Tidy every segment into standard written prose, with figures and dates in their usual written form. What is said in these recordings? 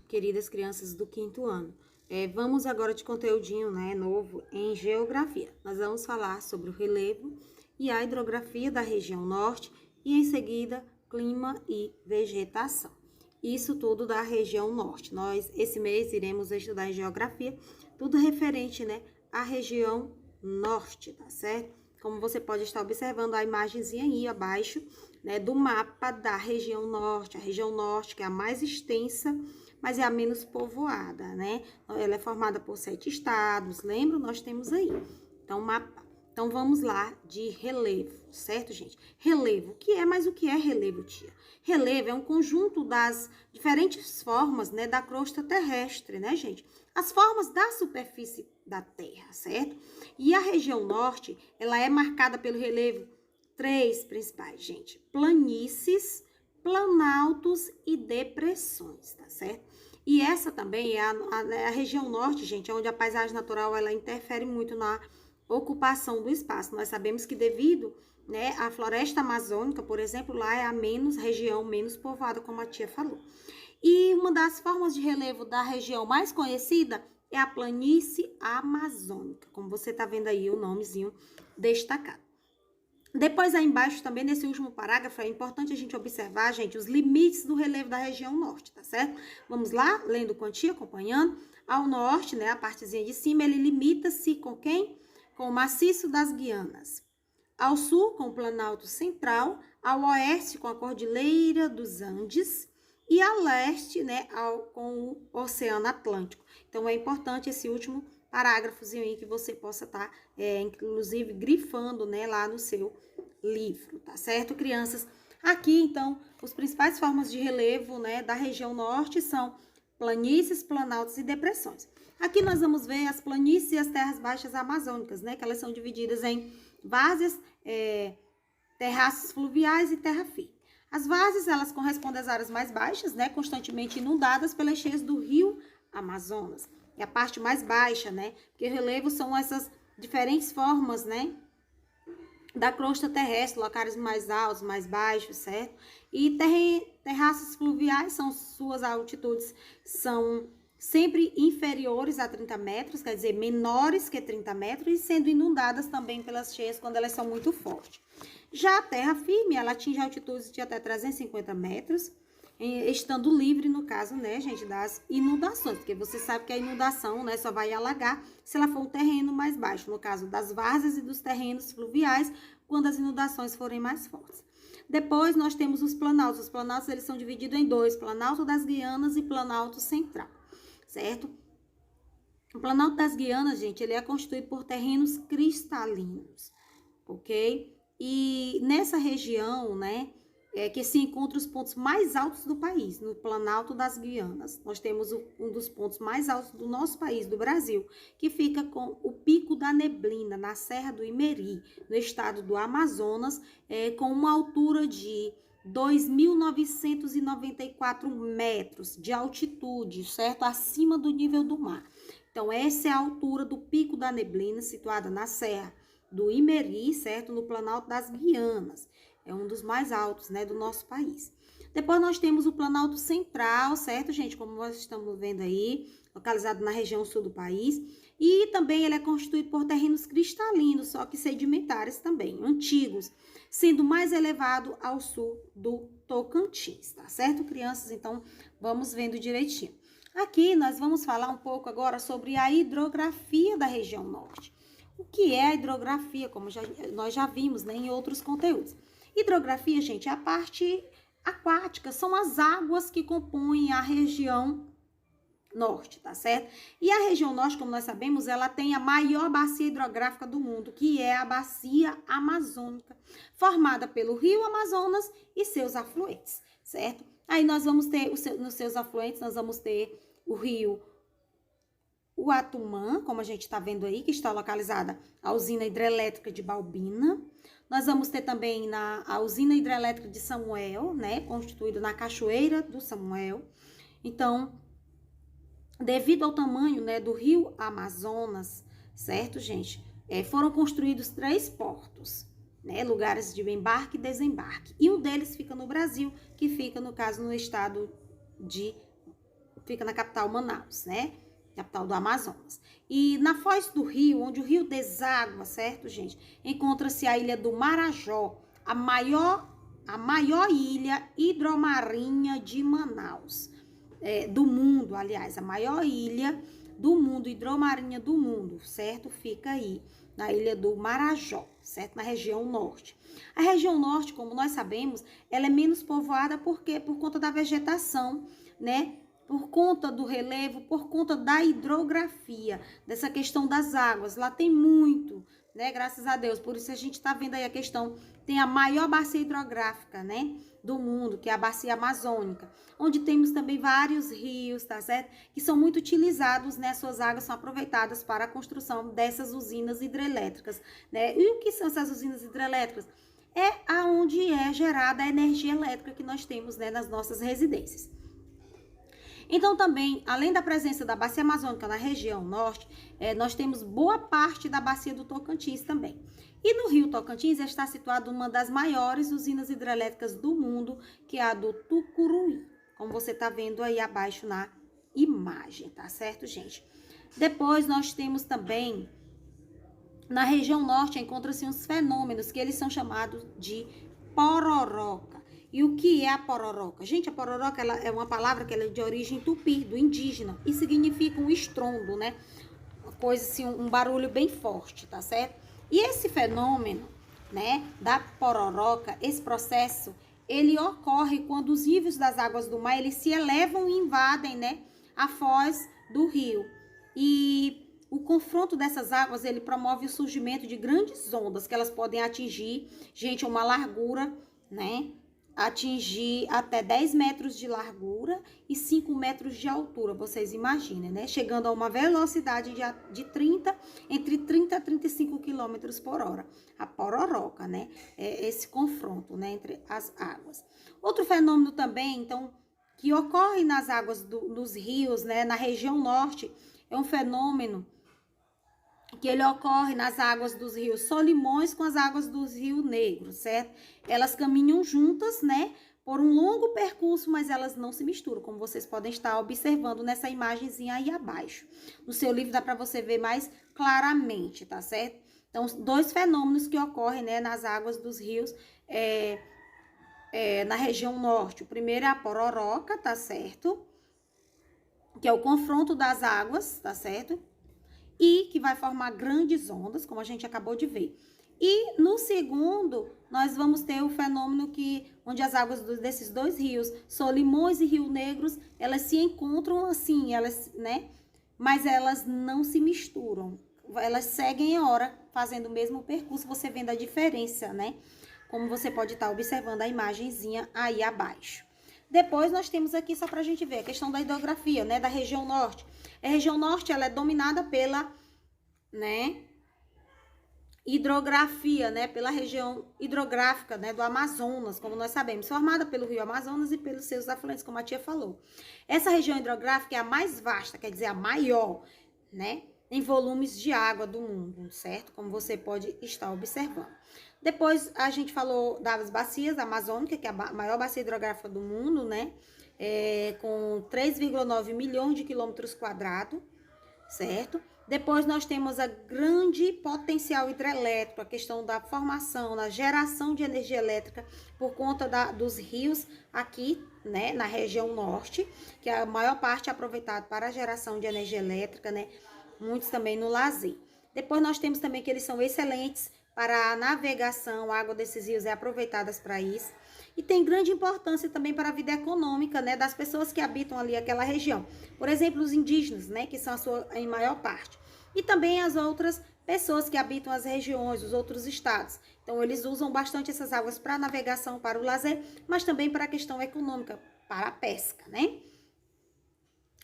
queridas crianças do 5º ano. Vamos agora de conteúdinho, né, novo em geografia. Nós vamos falar sobre o relevo e a hidrografia da região norte e, em seguida, clima e vegetação. Isso tudo da região norte. Nós, esse mês, iremos estudar em geografia, tudo referente, né, à região norte, tá certo? Como você pode estar observando a imagenzinha aí abaixo, né, do mapa da região norte. A região norte, que é a mais extensa, mas é a menos povoada, né? Ela é formada por 7 estados, lembra? Nós temos aí. Então, mapa. Então, vamos lá de relevo, certo, gente? Relevo, o que é? Mas o que é relevo, tia? Relevo é um conjunto das diferentes formas, né, da crosta terrestre, né, gente? As formas da superfície da Terra, certo? E a região norte, ela é marcada pelo relevo 3 principais, gente. Planícies, planaltos e depressões, tá certo? E essa também é a região norte, gente, onde a paisagem natural, ela interfere muito na ocupação do espaço. Nós sabemos que devido, né, à floresta amazônica, por exemplo, lá é a região menos povoada, como a tia falou. E uma das formas de relevo da região mais conhecida é a planície amazônica, como você tá vendo aí o nomezinho destacado. Depois, aí embaixo, também, nesse último parágrafo, é importante a gente observar, gente, os limites do relevo da região norte, tá certo? Vamos lá, lendo quantia, acompanhando. Ao norte, né, a partezinha de cima, ele limita-se com quem? Com o maciço das Guianas. Ao sul, com o Planalto Central. Ao oeste, com a Cordilheira dos Andes. E a leste, né, com o Oceano Atlântico. Então, é importante esse último parágrafozinho aí que você possa estar, inclusive, grifando, né, lá no seu livro, tá certo, crianças? Aqui, então, as principais formas de relevo, né, da região norte são planícies, planaltos e depressões. Aqui nós vamos ver as planícies e as terras baixas amazônicas, né, que elas são divididas em várzeas, terraços fluviais e terra firme. As várzeas, elas correspondem às áreas mais baixas, né, constantemente inundadas pelas cheias do rio Amazonas. É a parte mais baixa, né, porque relevo são essas diferentes formas, né, da crosta terrestre, locais mais altos, mais baixos, certo? E terraços fluviais, suas altitudes são sempre inferiores a 30 metros, quer dizer, menores que 30 metros, e sendo inundadas também pelas cheias quando elas são muito fortes. Já a terra firme, ela atinge altitudes de até 350 metros, estando livre, no caso, né, gente, das inundações, porque você sabe que a inundação, né, só vai alagar se ela for um terreno mais baixo, no caso das várzeas e dos terrenos fluviais, quando as inundações forem mais fortes. Depois, nós temos os planaltos. Os planaltos, eles são divididos em dois, Planalto das Guianas e Planalto Central, certo? O Planalto das Guianas, gente, ele é constituído por terrenos cristalinos, ok? E nessa região, né, que se encontra os pontos mais altos do país, no Planalto das Guianas. Nós temos um dos pontos mais altos do nosso país, do Brasil, que fica com o Pico da Neblina, na Serra do Imeri, no estado do Amazonas, com uma altura de 2.994 metros de altitude, certo? Acima do nível do mar. Então, essa é a altura do Pico da Neblina, situada na Serra do Imeri, certo? No Planalto das Guianas. É um dos mais altos, né, do nosso país. Depois nós temos o Planalto Central, certo, gente? Como nós estamos vendo aí, localizado na região sul do país. E também ele é constituído por terrenos cristalinos, só que sedimentares também, antigos, sendo mais elevado ao sul do Tocantins, tá certo, crianças? Então, vamos vendo direitinho. Aqui nós vamos falar um pouco agora sobre a hidrografia da região norte. O que é a hidrografia, como nós já vimos, né, em outros conteúdos. Hidrografia, gente, é a parte aquática, são as águas que compõem a região norte, tá certo? E a região norte, como nós sabemos, ela tem a maior bacia hidrográfica do mundo, que é a Bacia Amazônica, formada pelo Rio Amazonas e seus afluentes, certo? Aí nós vamos ter, nos seus afluentes, nós vamos ter o rio Uatumã, como a gente está vendo aí, que está localizada a usina hidrelétrica de Balbina. Nós vamos ter também a usina hidrelétrica de Samuel, né, constituída na Cachoeira do Samuel. Então, devido ao tamanho, né, do rio Amazonas, certo, gente? Foram construídos 3 portos, né, lugares de embarque e desembarque. E um deles fica no Brasil, que fica, no caso, no estado de fica na capital Manaus, né? Capital do Amazonas. E na foz do rio, onde o rio deságua, certo, gente? Encontra-se a ilha do Marajó, a maior ilha hidromarinha de Manaus. Do mundo, aliás, a maior ilha do mundo, hidromarinha do mundo, certo? Fica aí, na ilha do Marajó, certo? Na região norte. A região norte, como nós sabemos, ela é menos povoada porque por conta da vegetação, né? Por conta do relevo, por conta da hidrografia, dessa questão das águas. Lá tem muito, né? Graças a Deus. Por isso a gente tá vendo aí a questão, tem a maior bacia hidrográfica, né? Do mundo, que é a bacia amazônica, onde temos também vários rios, tá certo? Que são muito utilizados, né? Suas águas são aproveitadas para a construção dessas usinas hidrelétricas, né? E o que são essas usinas hidrelétricas? É aonde é gerada a energia elétrica que nós temos, né, nas nossas residências. Então, também, além da presença da bacia amazônica na região norte, nós temos boa parte da bacia do Tocantins também. E no rio Tocantins está situada uma das maiores usinas hidrelétricas do mundo, que é a do Tucuruí, como você está vendo aí abaixo na imagem, tá certo, gente? Depois nós temos também, na região norte, encontram-se uns fenômenos que eles são chamados de pororoca. E o que é a pororoca? Gente, a pororoca ela é uma palavra que ela é de origem tupi, do indígena, e significa um estrondo, né? Uma coisa assim, um barulho bem forte, tá certo? E esse fenômeno, né, da pororoca, esse processo, ele ocorre quando os níveis das águas do mar, eles se elevam e invadem, né, a foz do rio. E o confronto dessas águas, ele promove o surgimento de grandes ondas, que elas podem atingir, gente, uma largura, né, atingir até 10 metros de largura e 5 metros de altura, vocês imaginem, né? Chegando a uma velocidade de 30, entre 30 a 35 quilômetros por hora. A pororoca, né? É esse confronto, né, entre as águas. Outro fenômeno também, então, que ocorre nas águas dos rios, né, na região norte, é um fenômeno que ele ocorre nas águas dos rios Solimões com as águas dos rios Negros, certo? Elas caminham juntas, né, por um longo percurso, mas elas não se misturam, como vocês podem estar observando nessa imagenzinha aí abaixo. No seu livro dá para você ver mais claramente, tá certo? Então, dois fenômenos que ocorrem, né, nas águas dos rios na região norte. O primeiro é a pororoca, tá certo? Que é o confronto das águas, tá certo? E que vai formar grandes ondas, como a gente acabou de ver. E no segundo, nós vamos ter o fenômeno onde as águas desses dois rios, Solimões e Rio Negros, elas se encontram assim, né? Mas elas não se misturam. Elas seguem a hora, fazendo o mesmo percurso, você vendo a diferença, né? Como você pode estar observando a imagenzinha aí abaixo. Depois nós temos aqui, só para a gente ver, a questão da hidrografia, né, da região norte. A região norte, ela é dominada pela, né, hidrografia, né, pela região hidrográfica, né, do Amazonas, como nós sabemos, formada pelo rio Amazonas e pelos seus afluentes, como a tia falou. Essa região hidrográfica é a mais vasta, quer dizer, a maior, né, em volumes de água do mundo, certo? Como você pode estar observando. Depois, a gente falou das bacias amazônicas, que é a maior bacia hidrográfica do mundo, né? Com 3,9 milhões de quilômetros quadrados, certo? Depois, nós temos a grande potencial hidrelétrico, a questão da formação, da geração de energia elétrica por conta dos rios aqui, né? Na região norte, que a maior parte é aproveitada para a geração de energia elétrica, né? Muitos também no lazer. Depois, nós temos também que eles são excelentes para a navegação, a água desses rios é aproveitada para isso. E tem grande importância também para a vida econômica, né, das pessoas que habitam ali aquela região. Por exemplo, os indígenas, né, que são em maior parte. E também as outras pessoas que habitam as regiões, os outros estados. Então, eles usam bastante essas águas para navegação, para o lazer, mas também para a questão econômica, para a pesca, né?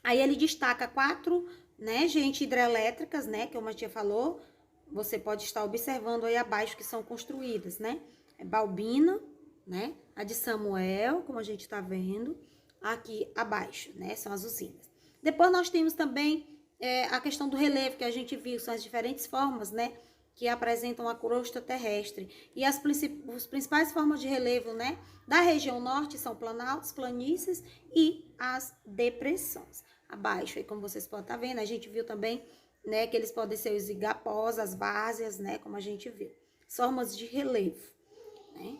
Aí ele destaca 4, né, gente, hidrelétricas, né, como a tia falou. Você pode estar observando aí abaixo que são construídas, né? Balbina, né? A de Samuel, como a gente está vendo, aqui abaixo, né? São as usinas. Depois nós temos também a questão do relevo, que a gente viu, são as diferentes formas, né? que apresentam a crosta terrestre. E as principais formas de relevo, né, da região norte são planaltos, planícies e as depressões. Abaixo, aí como vocês podem estar vendo, a gente viu também, né, que eles podem ser os igapós, as várzeas, né, como a gente viu. Formas de relevo, né,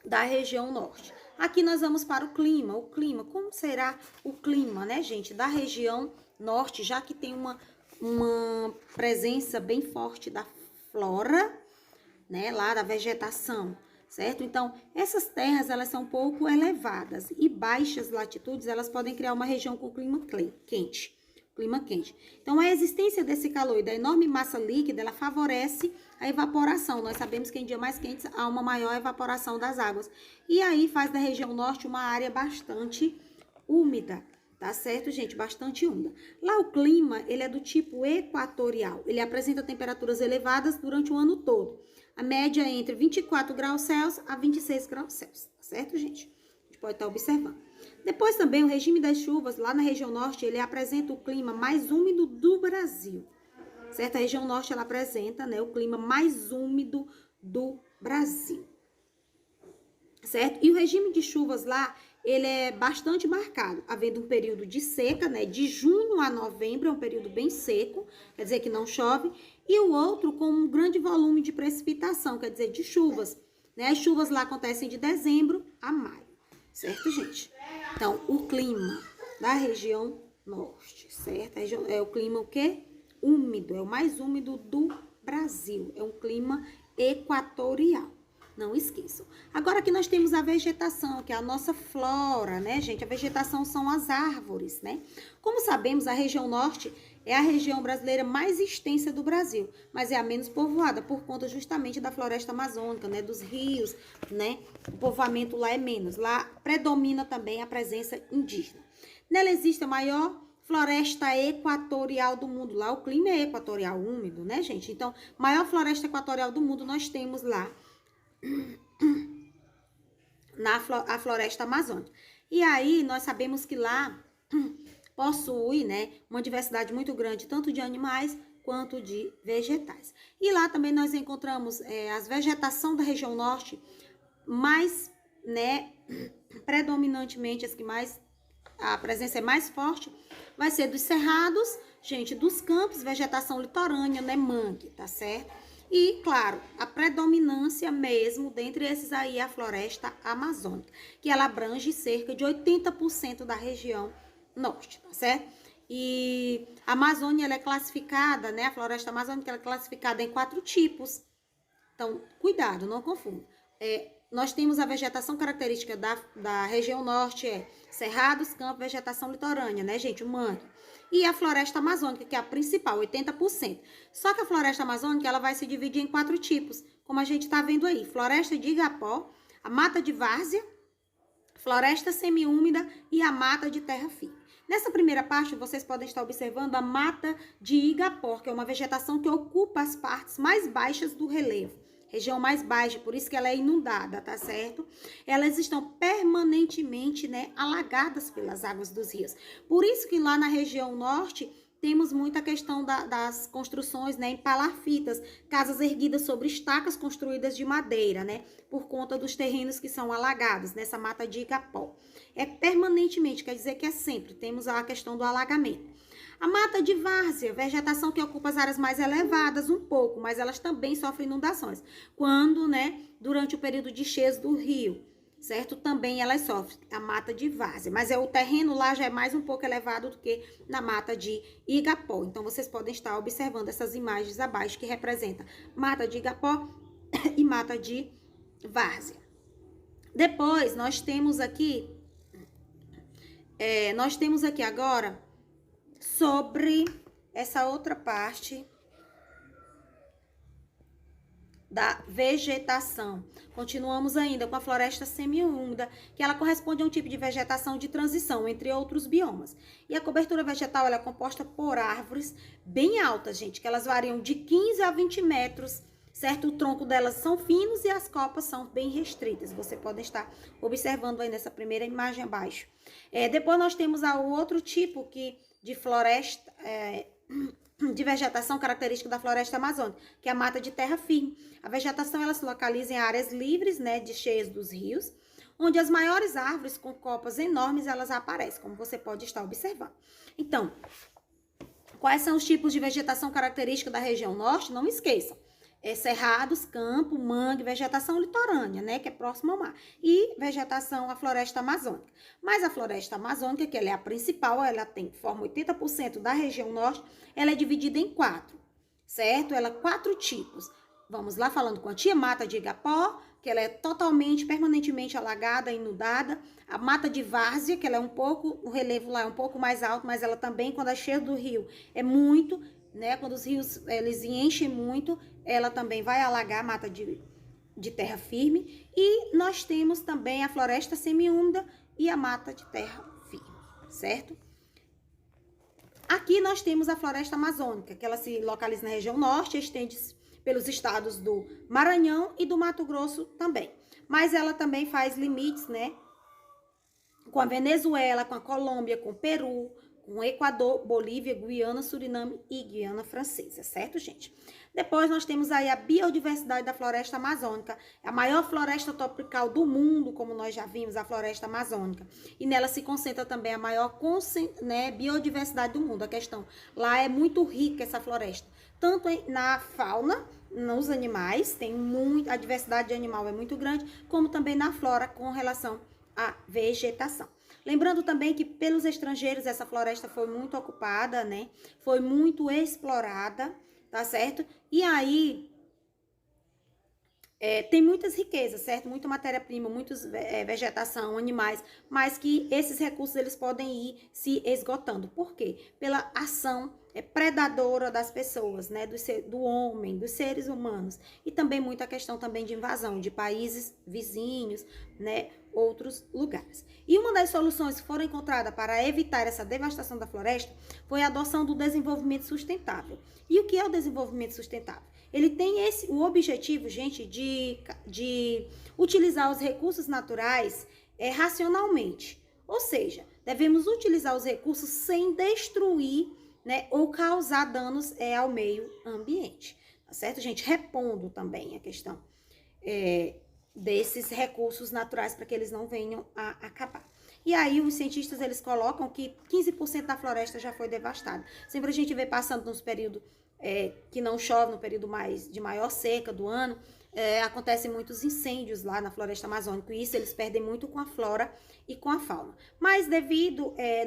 da região norte. Aqui nós vamos para o clima. O clima, como será o clima, né, gente, da região norte, já que tem uma presença bem forte da flora, né, lá da vegetação, certo? Então, essas terras, elas são um pouco elevadas e baixas latitudes, elas podem criar uma região com clima quente. Então, a existência desse calor e da enorme massa líquida, ela favorece a evaporação. Nós sabemos que em dias mais quentes há uma maior evaporação das águas. E aí faz da região norte uma área bastante úmida. Tá certo, gente? Bastante úmida. Lá o clima, ele é do tipo equatorial. Ele apresenta temperaturas elevadas durante o ano todo. A média é entre 24 graus Celsius a 26 graus Celsius. Tá certo, gente? A gente pode estar observando. Depois também o regime das chuvas, lá na região norte, ele apresenta o clima mais úmido do Brasil. Certo? A região norte, ela apresenta, né, o clima mais úmido do Brasil. Certo? E o regime de chuvas lá, ele é bastante marcado, havendo um período de seca, né, de junho a novembro, é um período bem seco, quer dizer que não chove, e o outro com um grande volume de precipitação, quer dizer, de chuvas, né, as chuvas lá acontecem de dezembro a maio, certo, gente? Então, o clima da região norte, certo? É o clima o quê? Úmido, é o mais úmido do Brasil, é um clima equatorial. Não esqueçam. Agora aqui nós temos a vegetação, que é a nossa flora, né, gente? A vegetação são as árvores, né? Como sabemos, a região norte é a região brasileira mais extensa do Brasil, mas é a menos povoada por conta justamente da floresta amazônica, né, dos rios, né? O povoamento lá é menos. Lá predomina também a presença indígena. Nela existe a maior floresta equatorial do mundo. Lá o clima é equatorial, úmido, né, gente? Então, maior floresta equatorial do mundo nós temos lá a floresta amazônica. E aí, nós sabemos que lá possui, né, uma diversidade muito grande, tanto de animais quanto de vegetais. E lá também nós encontramos as vegetação da região norte, mais, né, predominantemente as que mais, a presença é mais forte, vai ser dos cerrados, gente, dos campos, vegetação litorânea, né, mangue, tá certo? E, claro, a predominância mesmo, dentre esses aí, é a floresta amazônica, que ela abrange cerca de 80% da região norte, tá certo? E a Amazônia, ela é classificada, né, a floresta amazônica, ela é classificada em 4 tipos. Então, cuidado, não confunda. Nós temos a vegetação característica da região norte, cerrados, campos, vegetação litorânea, né, gente, o mangue. E a floresta amazônica, que é a principal, 80%. Só que a floresta amazônica, ela vai se dividir em 4 tipos, como a gente está vendo aí. Floresta de igapó, a mata de várzea, floresta semiúmida e a mata de terra firme. Nessa primeira parte, vocês podem estar observando a mata de igapó, que é uma vegetação que ocupa as partes mais baixas do relevo. Região mais baixa, por isso que ela é inundada, tá certo? Elas estão permanentemente, né, alagadas pelas águas dos rios. Por isso que lá na região norte temos muita questão das construções, né, em palafitas, casas erguidas sobre estacas construídas de madeira, né, por conta dos terrenos que são alagados nessa mata de igapó. É permanentemente, quer dizer que é sempre, temos a questão do alagamento. A mata de várzea, vegetação que ocupa as áreas mais elevadas um pouco, mas elas também sofrem inundações. Quando, né, durante o período de cheias do rio, certo? Também elas sofrem a mata de várzea, mas o terreno lá já é mais um pouco elevado do que na mata de igapó. Então, vocês podem estar observando essas imagens abaixo que representam mata de igapó e mata de várzea. Depois, nós temos aqui agora sobre essa outra parte da vegetação. Continuamos ainda com a floresta semiúmida, que ela corresponde a um tipo de vegetação de transição entre outros biomas. E a cobertura vegetal, ela é composta por árvores bem altas, gente, que elas variam de 15 a 20 metros, certo? O tronco delas são finos e as copas são bem restritas. Você pode estar observando aí nessa primeira imagem abaixo. Depois nós temos o outro tipo de floresta, de vegetação característica da floresta amazônica, que é a mata de terra firme. A vegetação ela se localiza em áreas livres, né, de cheias dos rios, onde as maiores árvores com copas enormes elas aparecem, como você pode estar observando. Então, quais são os tipos de vegetação característica da região norte? Não esqueçam. Cerrados, campo, mangue, vegetação litorânea, né, que é próximo ao mar, e vegetação, a floresta amazônica. Mas a floresta amazônica, que ela é a principal, ela forma 80% da região norte, ela é dividida em 4, certo? Ela 4 tipos. Vamos lá falando quantia: mata de igapó, que ela é totalmente, permanentemente alagada, inundada. A mata de várzea, que ela é um pouco, o relevo lá é um pouco mais alto, mas ela também, quando é cheia do rio, é muito, né? Quando os rios eles enchem muito, ela também vai alagar a mata de terra firme. E nós temos também a floresta semiúmida e a mata de terra firme, certo? Aqui nós temos a floresta amazônica, que ela se localiza na região norte, estende-se pelos estados do Maranhão e do Mato Grosso também. Mas ela também faz limites, né, com a Venezuela, com a Colômbia, com o Peru, com o Equador, Bolívia, Guiana, Suriname e Guiana Francesa, certo, gente? Depois nós temos aí a biodiversidade da floresta amazônica, a maior floresta tropical do mundo, como nós já vimos, a floresta amazônica. E nela se concentra também a maior biodiversidade do mundo. A questão, lá é muito rica essa floresta, tanto na fauna, nos animais, tem a diversidade de animal é muito grande, como também na flora com relação à vegetação. Lembrando também que pelos estrangeiros essa floresta foi muito ocupada, né? Foi muito explorada, tá certo? E aí tem muitas riquezas, certo? Muita matéria-prima, muitos vegetação, animais, mas que esses recursos eles podem ir se esgotando. Por quê? Pela ação predadora das pessoas, né? Do homem, dos seres humanos. E também muita questão também de invasão de países vizinhos, né? Outros lugares. E uma das soluções que foram encontradas para evitar essa devastação da floresta foi a adoção do desenvolvimento sustentável. E o que é o desenvolvimento sustentável? Ele tem o objetivo, gente, de utilizar os recursos naturais racionalmente. Ou seja, devemos utilizar os recursos sem destruir, né, ou causar danos ao meio ambiente. Tá certo, gente? Repondo também a questão desses recursos naturais para que eles não venham a acabar. E aí os cientistas eles colocam que 15% da floresta já foi devastada. Sempre a gente vê passando nos períodos que não chove, no período de maior seca do ano, acontecem muitos incêndios lá na floresta amazônica, e isso eles perdem muito com a flora e com a fauna. Mas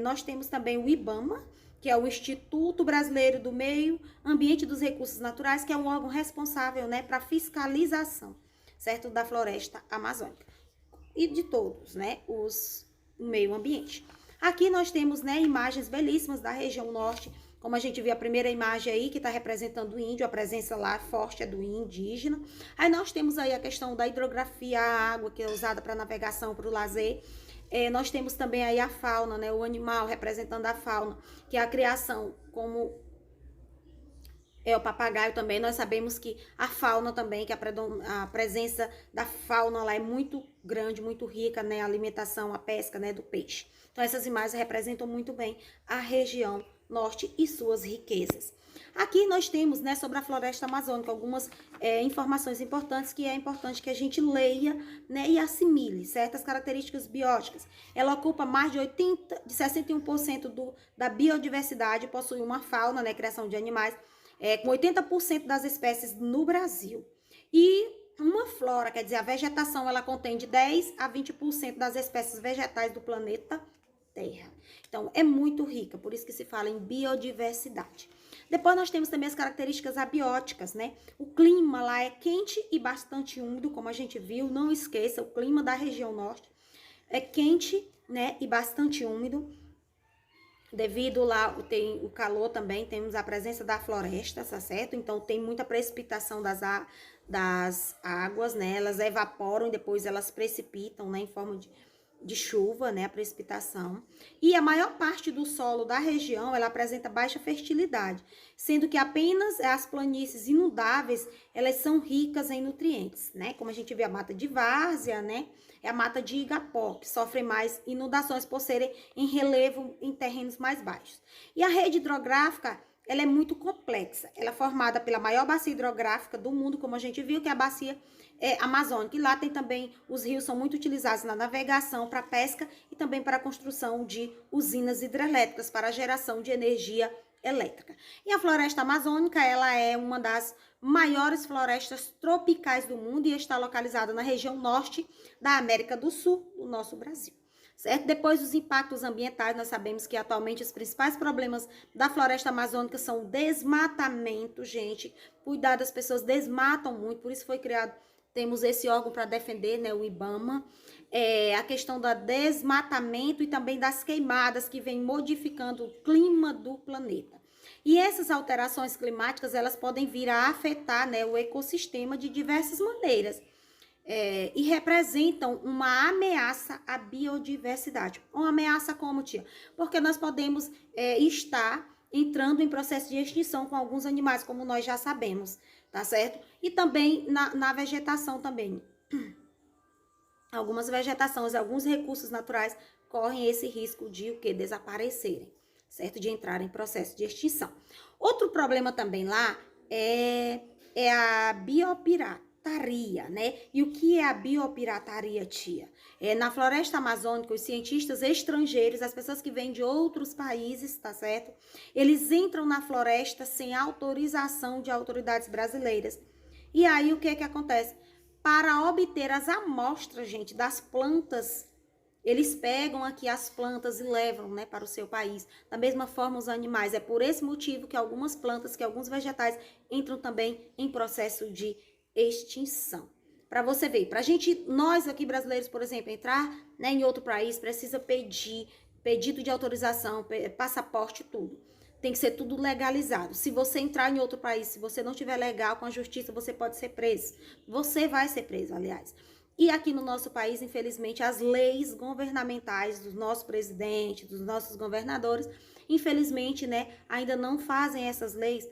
nós temos também o IBAMA, que é o Instituto Brasileiro do Meio Ambiente e dos Recursos Naturais, que é um órgão responsável, né, para fiscalização, certo, da floresta amazônica e de todos, né, o meio ambiente. Aqui nós temos, né, imagens belíssimas da região norte, como a gente viu a primeira imagem aí, que está representando o índio, a presença lá forte é do indígena. Aí nós temos aí a questão da hidrografia, a água que é usada para navegação, para o lazer. Nós temos também aí a fauna, né, o animal representando a fauna, que é a criação, como o papagaio também. Nós sabemos que a fauna também, que a presença da fauna lá é muito grande, muito rica, né, a alimentação, a pesca, né, do peixe. Então essas imagens representam muito bem a região norte e suas riquezas. Aqui nós temos, né, sobre a floresta amazônica, algumas informações importantes que é importante que a gente leia, né, e assimile certas características bióticas. Ela ocupa mais de 61% da biodiversidade, possui uma fauna, né, criação de animais, com 80% das espécies no Brasil. E uma flora, quer dizer, a vegetação, ela contém de 10 a 20% das espécies vegetais do planeta Terra. Então, é muito rica, por isso que se fala em biodiversidade. Depois nós temos também as características abióticas, né? O clima lá é quente e bastante úmido, como a gente viu. Não esqueça, o clima da região norte é quente, né, e bastante úmido. Devido lá, tem o calor também, temos a presença da floresta, tá certo? Então, tem muita precipitação das águas, né? Elas evaporam e depois elas precipitam, né, em forma de chuva, né, a precipitação. E a maior parte do solo da região, ela apresenta baixa fertilidade, sendo que apenas as planícies inundáveis, elas são ricas em nutrientes, né? Como a gente vê a mata de várzea, né? É a mata de igapó, que sofre mais inundações por serem em relevo em terrenos mais baixos. E a rede hidrográfica, ela é muito complexa. Ela é formada pela maior bacia hidrográfica do mundo, como a gente viu, que é a bacia amazônica. E lá tem também, os rios são muito utilizados na navegação, para pesca e também para a construção de usinas hidrelétricas, para a geração de energia elétrica. E a floresta amazônica, ela é uma das maiores florestas tropicais do mundo e está localizada na região norte da América do Sul, do nosso Brasil. Certo? Depois dos impactos ambientais, nós sabemos que atualmente os principais problemas da floresta amazônica são desmatamento, gente. Cuidado, as pessoas desmatam muito, por isso foi criado, temos esse órgão para defender, né, o IBAMA. A questão do desmatamento e também das queimadas que vem modificando o clima do planeta. E essas alterações climáticas, elas podem vir a afetar, né, o ecossistema de diversas maneiras. E representam uma ameaça à biodiversidade. Uma ameaça como, tia? Porque nós podemos estar entrando em processo de extinção com alguns animais, como nós já sabemos, tá certo? E também na vegetação também. Algumas vegetações, alguns recursos naturais correm esse risco de o quê? Desaparecerem, certo? De entrar em processo de extinção. Outro problema também lá é a biopirataria, né? E o que é a biopirataria, tia? Na floresta amazônica, os cientistas estrangeiros, as pessoas que vêm de outros países, tá certo? Eles entram na floresta sem autorização de autoridades brasileiras. E aí, o que é que acontece? Para obter as amostras, gente, das plantas, eles pegam aqui as plantas e levam, né, para o seu país. Da mesma forma, os animais. É por esse motivo que algumas plantas, que alguns vegetais entram também em processo de extinção. Para você ver, para a gente, nós aqui brasileiros, por exemplo, entrar, né, em outro país, precisa pedido de autorização, passaporte, tudo. Tem que ser tudo legalizado. Se você entrar em outro país, se você não tiver legal com a justiça, você pode ser preso. Você vai ser preso, aliás. E aqui no nosso país, infelizmente, as leis governamentais do nosso presidente, dos nossos governadores, infelizmente, né, ainda não fazem essas leis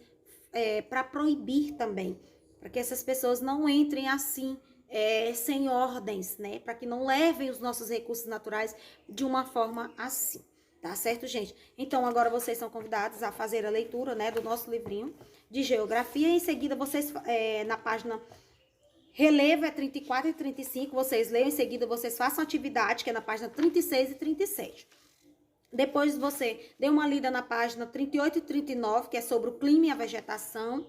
para proibir também, para que essas pessoas não entrem assim, sem ordens, né, para que não levem os nossos recursos naturais de uma forma assim. Tá certo, gente? Então, agora vocês são convidados a fazer a leitura, né, do nosso livrinho de geografia. Em seguida, vocês, na página relevo, 34 e 35, vocês leiam. Em seguida, vocês façam atividade, que é na página 36 e 37. Depois, você dê uma lida na página 38 e 39, que é sobre o clima e a vegetação.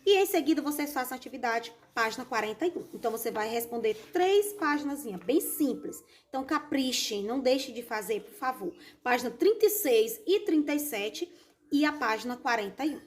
E em seguida, vocês façam a atividade, página 41. Então, você vai responder 3 páginas, bem simples. Então, caprichem, não deixe de fazer, por favor. Página 36 e 37 e a página 41.